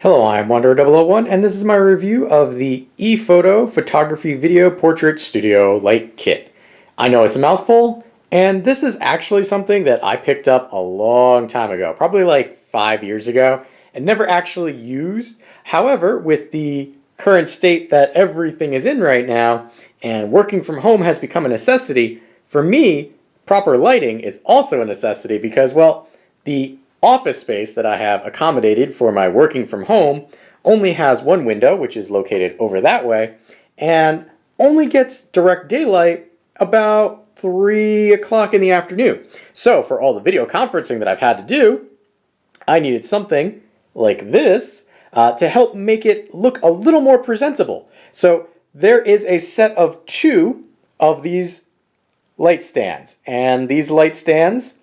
Hello, I'm Wanderer001 and this is my review of the ePhoto Photography Video Portrait Studio Light Kit. I know it's a mouthful, and this is actually something that I picked up a long time ago, probably like 5 years ago, and never actually used. However, with the current state that everything is in right now, and working from home has become a necessity, for me, proper lighting is also a necessity because, well, the office space that I have accommodated for my working from home only has one window, which is located over that way, and only gets direct daylight about 3 o'clock in the afternoon. So for all the video conferencing that I've had to do, I needed something like this to help make it look a little more presentable. So there is a set of 2 of these light stands, and these light stands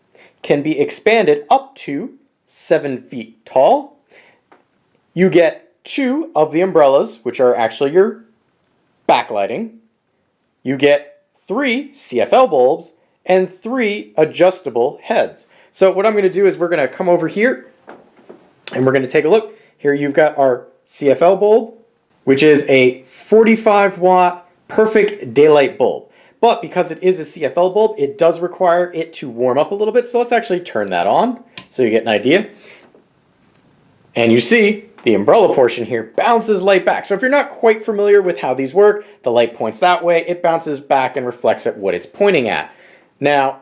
can be expanded up to 7 feet tall. You get 2 of the umbrellas, which are actually your backlighting. You get 3 CFL bulbs and 3 adjustable heads. So what I'm going to do is we're going to come over here and we're going to take a look. Here you've got our CFL bulb, which is a 45 watt perfect daylight bulb. But because it is a CFL bulb, it does require it to warm up a little bit. So let's actually turn that on so you get an idea. And you see the umbrella portion here bounces light back. So if you're not quite familiar with how these work, the light points that way, it bounces back and reflects at what it's pointing at. Now,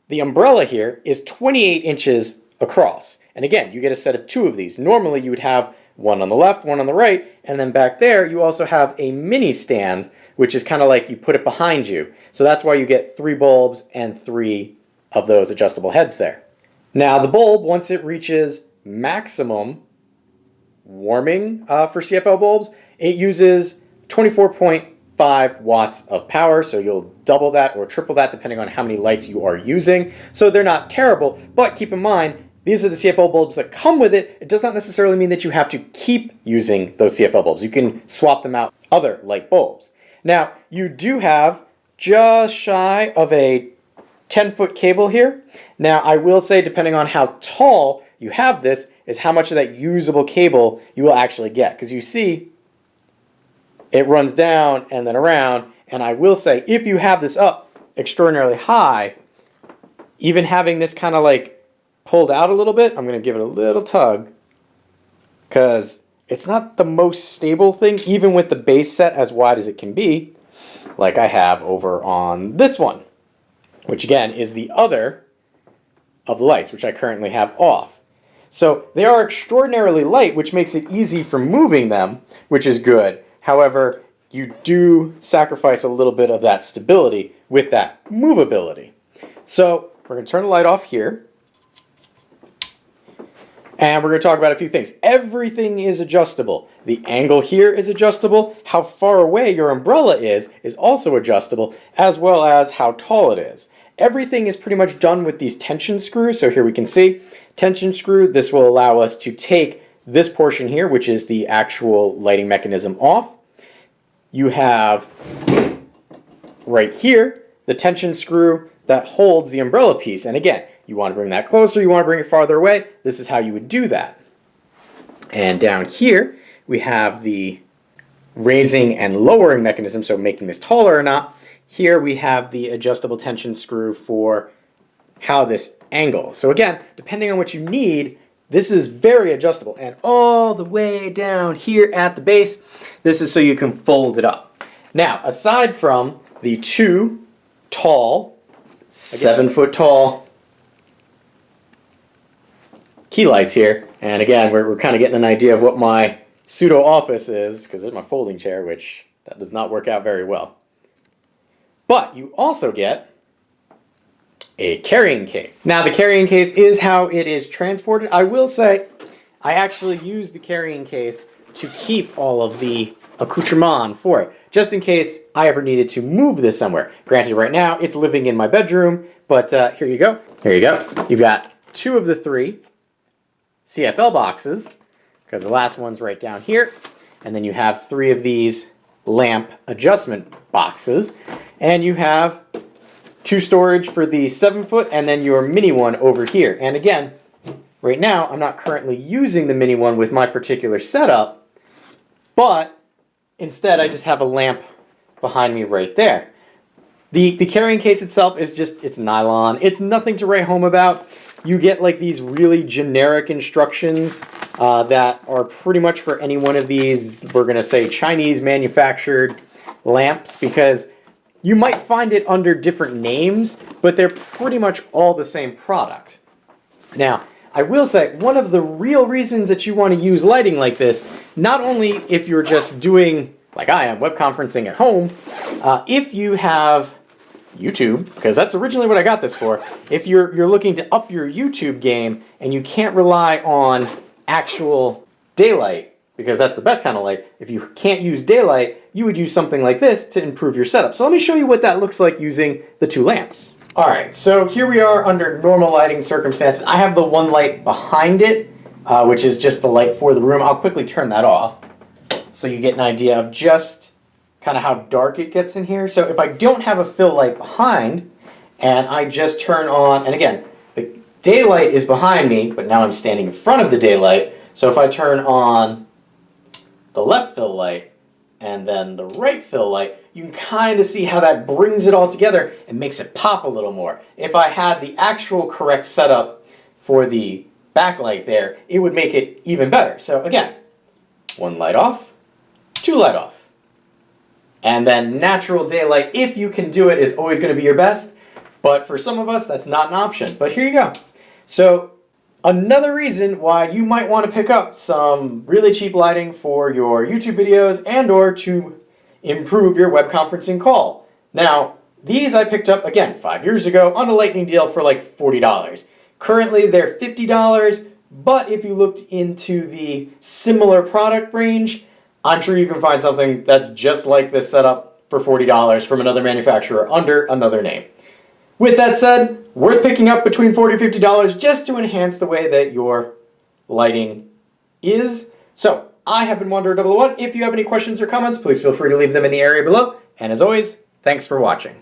the umbrella here is 28 inches across. And again, you get a set of 2 of these. Normally you would have one on the left, one on the right, and then back there you also have a mini stand, which is kind of like you put it behind you. So that's why you get 3 bulbs and 3 of those adjustable heads there. Now the bulb, once it reaches maximum warming for CFL bulbs, it uses 24.5 watts of power. So you'll double that or triple that depending on how many lights you are using. So they're not terrible, but keep in mind, these are the CFL bulbs that come with it. It does not necessarily mean that you have to keep using those CFL bulbs. You can swap them out for other light bulbs. Now, you do have just shy of a 10-foot cable here. Now, I will say, depending on how tall you have this, is how much of that usable cable you will actually get. Because you see, it runs down and then around. And I will say, if you have this up extraordinarily high, even having this kind of like pulled out a little bit, I'm going to give it a little tug, because it's not the most stable thing, even with the base set as wide as it can be, like I have over on this one, which again is the other of the lights, which I currently have off. So they are extraordinarily light, which makes it easy for moving them, which is good. However, you do sacrifice a little bit of that stability with that movability. So we're going to turn the light off here. And we're going to talk about a few things. Everything is adjustable. The angle here is adjustable. How far away your umbrella is also adjustable, as well as how tall it is. Everything is pretty much done with these tension screws. So here we can see tension screw. This will allow us to take this portion here, which is the actual lighting mechanism, off. You have right here the tension screw that holds the umbrella piece. And again, you want to bring that closer, you want to bring it farther away, this is how you would do that. And down here, we have the raising and lowering mechanism, so making this taller or not. Here we have the adjustable tension screw for how this angles. So again, depending on what you need, this is very adjustable. And all the way down here at the base, this is so you can fold it up. Now, aside from the 2 tall, 7-foot tall key lights here, and again we're kind of getting an idea of what my pseudo office is, because there's my folding chair, which that does not work out very well. But you also get a carrying case. Now the carrying case is how it is transported. I will say I actually use the carrying case to keep all of the accoutrement for it, just in case I ever needed to move this somewhere. Granted, right now it's living in my bedroom, but here you go. Here you go. You've got 2 of the 3 CFL boxes, because the last one's right down here, and then you have 3 of these lamp adjustment boxes, and you have 2 storage for the 7-foot, and then your mini one over here. And again, Right now, I'm not currently using the mini one with my particular setup, but instead I just have a lamp behind me right there. The carrying case itself is just, it's nylon. It's nothing to write home about. You get like these really generic instructions that are pretty much for any one of these, we're going to say Chinese manufactured lamps, because you might find it under different names, but they're pretty much all the same product. Now, I will say, one of the real reasons that you want to use lighting like this, not only if you're just doing, like I am, web conferencing at home, if you have YouTube, because that's originally what I got this for, if you're looking to up your YouTube game and you can't rely on actual daylight, because that's the best kind of light, if you can't use daylight, you would use something like this to improve your setup. So let me show you what that looks like using the two lamps. Alright, so here we are under normal lighting circumstances. I have the one light behind it, which is just the light for the room. I'll quickly turn that off so you get an idea of just kind of how dark it gets in here. So if I don't have a fill light behind, and I just turn on, and again, the daylight is behind me, but now I'm standing in front of the daylight. So if I turn on the left fill light and then the right fill light, you can kind of see how that brings it all together and makes it pop a little more. If I had the actual correct setup for the backlight there, it would make it even better. So again, one light off, two light off. And then natural daylight, if you can do it, is always going to be your best. But for some of us, that's not an option. But here you go. So another reason why you might want to pick up some really cheap lighting for your YouTube videos and or to improve your web conferencing call. Now, these I picked up, again, 5 years ago on a lightning deal for like $40. Currently, they're $50, but if you looked into the similar product range, I'm sure you can find something that's just like this setup for $40 from another manufacturer under another name. With that said, worth picking up between $40 and $50 just to enhance the way that your lighting is. So, I have been Wanderer001. If you have any questions or comments, please feel free to leave them in the area below. And as always, thanks for watching.